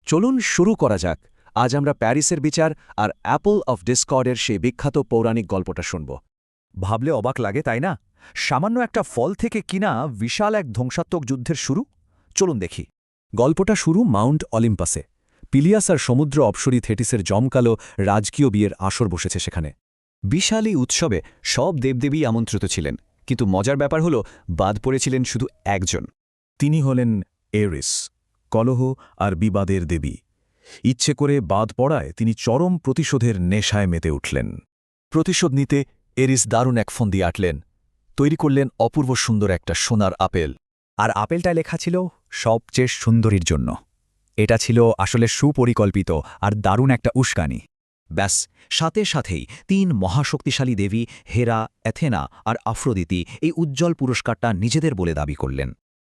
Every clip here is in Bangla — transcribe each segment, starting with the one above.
চলুন শুরু করা যাক। আজ আমরা প্যারিসের বিচার আর অ্যাপল অফ ডিসকর্ডের সেই বিখ্যাত পৌরাণিক গল্পটা শুনব। ভাবলে অবাক লাগে তাই না? সামান্য একটা ফল থেকে কিনা বিশাল এক ধ্বংসাত্মক যুদ্ধের শুরু। চলুন দেখি। গল্পটা শুরু মাউন্ট অলিম্পাসে। পিলিয়াস আর সমুদ্র অপসরী থেটিসের জমকালো রাজকীয় বিয়ের আসর বসেছে সেখানে। বিশাল এই উৎসবে সব দেবদেবী আমন্ত্রিত ছিলেন, কিন্তু মজার ব্যাপার হলো বাদ পড়েছিলেন শুধু একজন। তিনি হলেন এরিস, কলহ আর বিবাদের দেবী। ইচ্ছে করে বাদ পড়ায় তিনি চরম প্রতিশোধের নেশায় মেতে উঠলেন। প্রতিশোধ নিতে এরিস দারুণ এক ফন্দি আটলেন। তৈরি করলেন অপূর্ব সুন্দর একটা সোনার আপেল। আর আপেলটায় লেখা ছিল সবচেয়ে সুন্দরীর জন্য। এটা ছিল আসলে সুপরিকল্পিত আর দারুণ একটা উস্কানি। ব্যাস, সাথে সাথেই ৩ মহাশক্তিশালী দেবী হেরা, অ্যাথেনা আর আফ্রোদিতি এই উজ্জ্বল পুরস্কারটা নিজেদের বলে দাবি করলেন।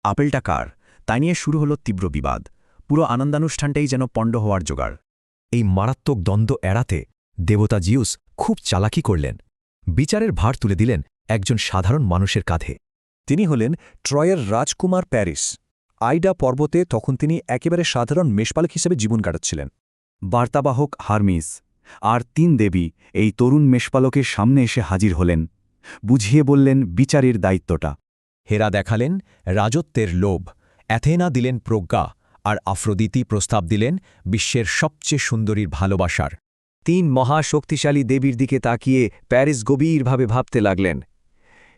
আপেলটা কার তাই নিয়ে শুরু হল তীব্র বিবাদ। পুরো আনন্দানুষ্ঠানটাই যেন পণ্ড হওয়ার জোগাড়। এই মারাত্মক দ্বন্দ্ব এড়াতে দেবতা জিউস খুব চালাকি করলেন। বিচারের ভার তুলে দিলেন একজন সাধারণ মানুষের কাঁধে। তিনি হলেন ট্রয়ের রাজকুমার প্যারিস। আইডা পর্বতে তখন তিনি একেবারে সাধারণ মেষপালক হিসেবে জীবন কাটাচ্ছিলেন। বার্তাবাহক হারমিস আর ৩ দেবী এই তরুণ মেষপালকের সামনে এসে হাজির হলেন, বুঝিয়ে বললেন বিচারের দায়িত্বটা। হেরা দেখালেন রাজত্বের লোভ, অ্যাথেনা দিলেন প্রজ্ঞা, আর আফ্রোদিতি প্রস্তাব দিলেন বিশ্বের সবচেয়ে সুন্দরীর ভালোবাসার। ৩ মহাশক্তিশালী দেবীর দিকে তাকিয়ে প্যারিস গভীরভাবে ভাবতে লাগলেন।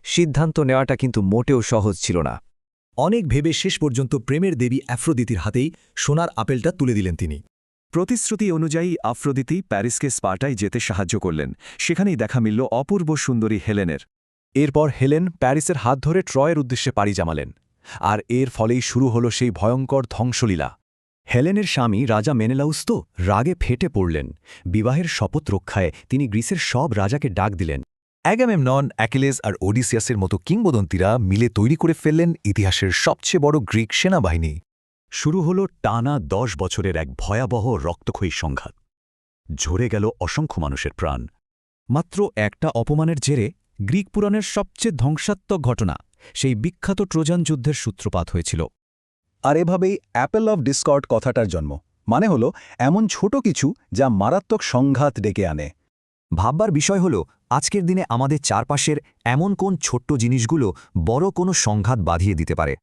সিদ্ধান্ত নেওয়াটা কিন্তু মোটেও সহজ ছিল না। অনেক ভেবে শেষ পর্যন্ত প্রেমের দেবী অ্যাফ্রোদিতির হাতেই সোনার আপেলটা তুলে দিলেন তিনি। প্রতিশ্রুতি অনুযায়ী আফ্রোদিতি প্যারিসকে স্পার্টায় যেতে সাহায্য করলেন। সেখানেই দেখা মিলল অপূর্ব সুন্দরী হেলেনের। এরপর হেলেন প্যারিসের হাত ধরে ট্রয়ের উদ্দেশ্যে পাড়ি জামালেন। আর এর ফলেই শুরু হল সেই ভয়ঙ্কর ধ্বংসলীলা। হেলেনের স্বামী রাজা মেনেলাউস তো রাগে ফেটে পড়লেন। বিবাহের শপথ রক্ষায় তিনি গ্রিসের সব রাজাকে ডাক দিলেন। অ্যাগামেমনন, অ্যাকিলেস আর ওডিসিয়াসের মতো কিংবদন্তীরা মিলে তৈরি করে ফেললেন ইতিহাসের সবচেয়ে বড় গ্রিক সেনাবাহিনী। শুরু হল টানা ১০ বছরের এক ভয়াবহ রক্তক্ষয়ী সংঘাত। ঝরে গেল অসংখ্য মানুষের প্রাণ। মাত্র একটা অপমানের জেরে গ্রিক পুরাণের সবচেয়ে ধ্বংসাত্মক ঘটনা, সেই বিখ্যাত ট্রোজান যুদ্ধের সূত্রপাত হয়েছিল। আর এভাবেই অ্যাপল অফ ডিসকর্ড কথাটার জন্ম। মানে হল এমন ছোট কিছু যা মারাত্মক সংঘাত ডেকে আনে। ভাববার বিষয় হল আজকের দিনে আমাদের চারপাশের এমন কোন ছোট্ট জিনিসগুলো বড় কোনো সংঘাত বাঁধিয়ে দিতে পারে।